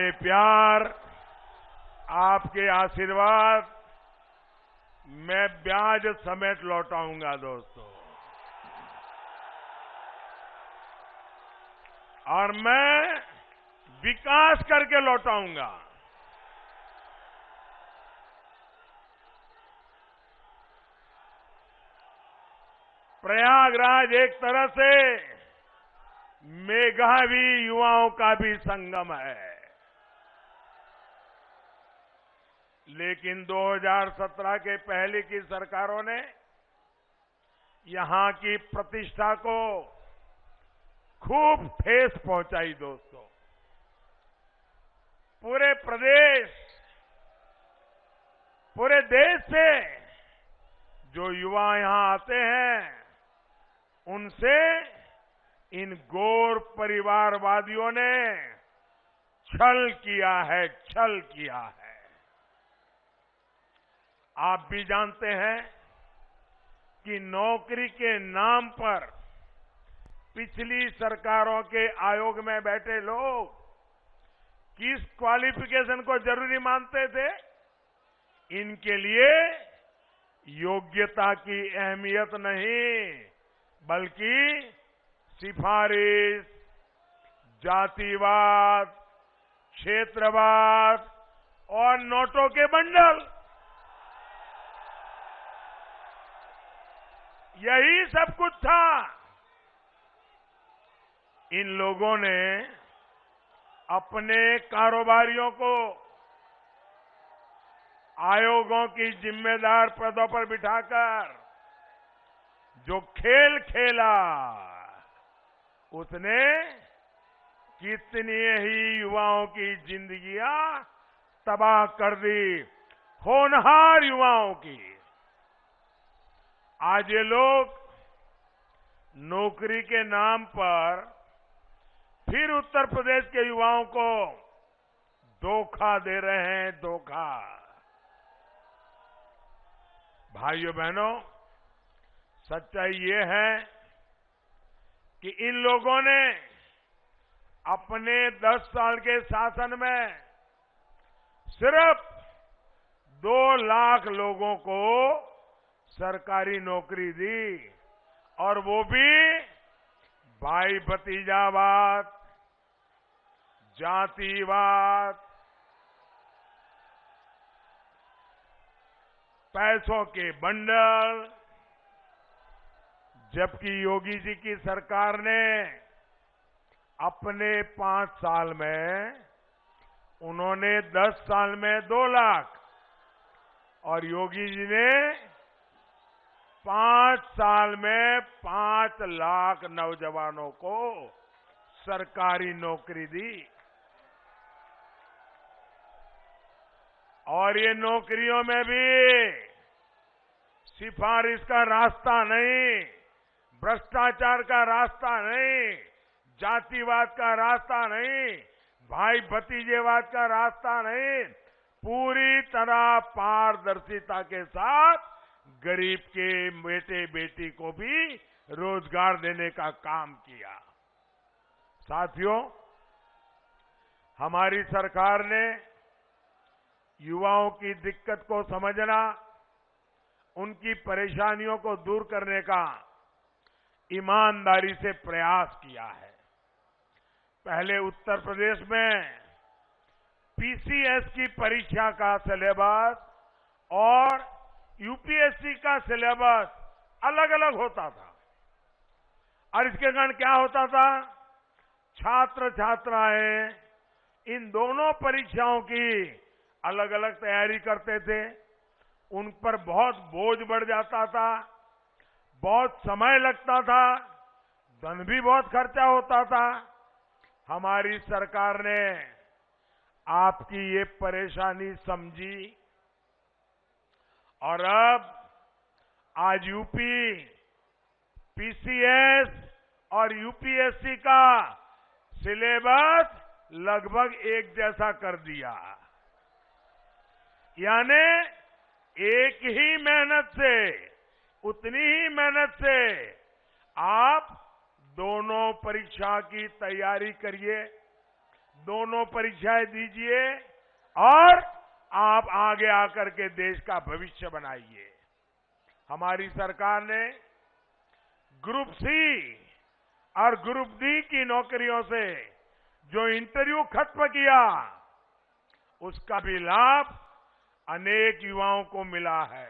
आपके प्यार, आपके आशीर्वाद मैं ब्याज समेत लौटाऊंगा दोस्तों। और मैं विकास करके लौटाऊंगा। प्रयागराज एक तरह से मेघावी युवाओं का भी संगम है। लेकिन 2017 के पहले की सरकारों ने यहां की प्रतिष्ठा को खूब ठेस पहुंचाई दोस्तों। पूरे प्रदेश, पूरे देश से जो युवा यहां आते हैं, उनसे इन गौर परिवारवादियों ने छल किया है, छल किया है। आप भी जानते हैं कि नौकरी के नाम पर पिछली सरकारों के आयोग में बैठे लोग किस क्वालिफिकेशन को जरूरी मानते थे? इनके लिए योग्यता की अहमियत नहीं, बल्कि सिफारिश, जातिवाद, क्षेत्रवाद और नोटों के बंडल, यही सब कुछ था। इन लोगों ने अपने कारोबारियों को आयोगों की जिम्मेदार पदों पर बिठाकर जो खेल खेला, उसने कितनी ही युवाओं की जिंदगियां तबाह कर दी, होनहार युवाओं की। आज ये लोग नौकरी के नाम पर फिर उत्तर प्रदेश के युवाओं को धोखा दे रहे हैं, धोखा। भाइयों बहनों, सच्चाई ये है कि इन लोगों ने अपने 10 साल के शासन में सिर्फ 2 लाख लोगों को सरकारी नौकरी दी, और वो भी भाई भतीजावाद, जातिवाद, पैसों के बंडल। जबकि योगी जी की सरकार ने अपने 5 साल में उन्होंने 10 साल में 2 लाख, और योगी जी ने 5 साल में 5 लाख नौजवानों को सरकारी नौकरी दी। और ये नौकरियों में भी सिफारिश का रास्ता नहीं, भ्रष्टाचार का रास्ता नहीं, जातिवाद का रास्ता नहीं, भाई भतीजेवाद का रास्ता नहीं, पूरी तरह पारदर्शिता के साथ गरीब के बेटे बेटी को भी रोजगार देने का काम किया। साथियों, हमारी सरकार ने युवाओं की दिक्कत को समझना, उनकी परेशानियों को दूर करने का ईमानदारी से प्रयास किया है। पहले उत्तर प्रदेश में पीसीएस की परीक्षा का सिलेबस और यूपीएससी का सिलेबस अलग अलग होता था, और इसके कारण क्या होता था? छात्र छात्राएं इन दोनों परीक्षाओं की अलग अलग तैयारी करते थे। उन पर बहुत बोझ बढ़ जाता था, बहुत समय लगता था, धन भी बहुत खर्चा होता था। हमारी सरकार ने आपकी ये परेशानी समझी, और अब आज यूपी पीसीएस और यूपीएससी का सिलेबस लगभग एक जैसा कर दिया। यानी एक ही मेहनत से, उतनी ही मेहनत से आप दोनों परीक्षा की तैयारी करिए, दोनों परीक्षाएं दीजिए और आप आगे आकर के देश का भविष्य बनाइए। हमारी सरकार ने ग्रुप सी और ग्रुप डी की नौकरियों से जो इंटरव्यू खत्म किया, उसका भी लाभ अनेक युवाओं को मिला है।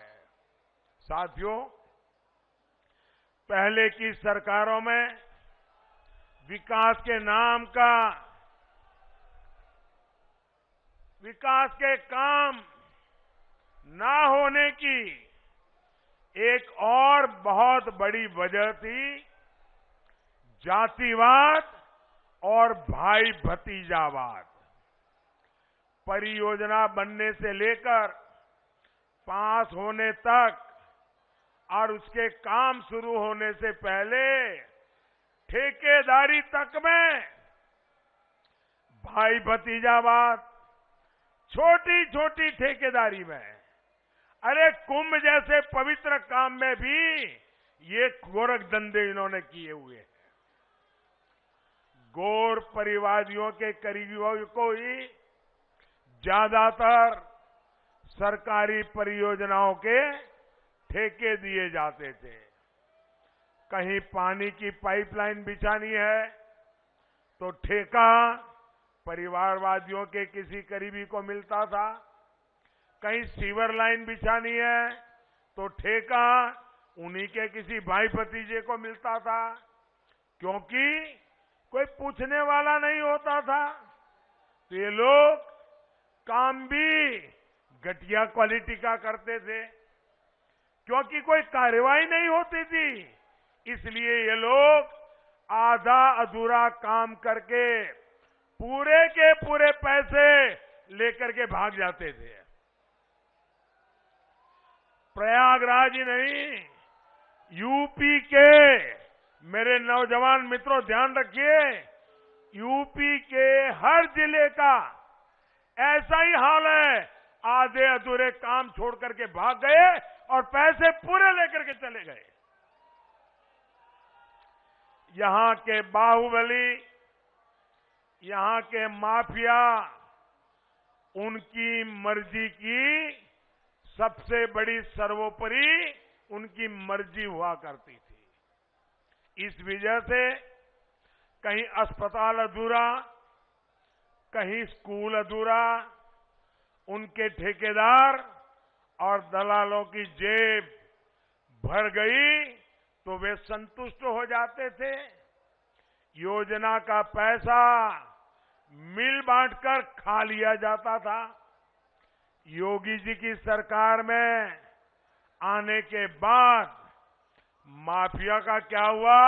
साथियों, पहले की सरकारों में विकास के नाम का विकास के काम ना होने की एक और बहुत बड़ी वजह थी जातिवाद और भाई भतीजावाद। परियोजना बनने से लेकर पास होने तक और उसके काम शुरू होने से पहले ठेकेदारी तक में भाई भतीजावाद, छोटी छोटी ठेकेदारी में, अरे कुंभ जैसे पवित्र काम में भी ये गोरख धंधे इन्होंने किए हुए हैं। गौर परिवादियों के करीबियों को ही ज्यादातर सरकारी परियोजनाओं के ठेके दिए जाते थे। कहीं पानी की पाइपलाइन बिछानी है तो ठेका परिवारवादियों के किसी करीबी को मिलता था, कहीं सीवर लाइन बिछानी है तो ठेका उन्हीं के किसी भाई भतीजे को मिलता था, क्योंकि कोई पूछने वाला नहीं होता था। तो ये लोग काम भी घटिया क्वालिटी का करते थे, क्योंकि कोई कार्रवाई नहीं होती थी, इसलिए ये लोग आधा अधूरा काम करके पूरे के पूरे पैसे लेकर के भाग जाते थे। प्रयागराज ही नहीं, यूपी के मेरे नौजवान मित्रों ध्यान रखिए, यूपी के हर जिले का ऐसा ही हाल है। आधे अधूरे काम छोड़ करके भाग गए और पैसे पूरे लेकर के चले गए। यहां के बाहुबली, यहां के माफिया, उनकी मर्जी की सबसे बड़ी सर्वोपरि उनकी मर्जी हुआ करती थी। इस वजह से कहीं अस्पताल अधूरा, कहीं स्कूल अधूरा, उनके ठेकेदार और दलालों की जेब भर गई तो वे संतुष्ट हो जाते थे। योजना का पैसा मिल बांटकर खा लिया जाता था। योगी जी की सरकार में आने के बाद माफिया का क्या हुआ?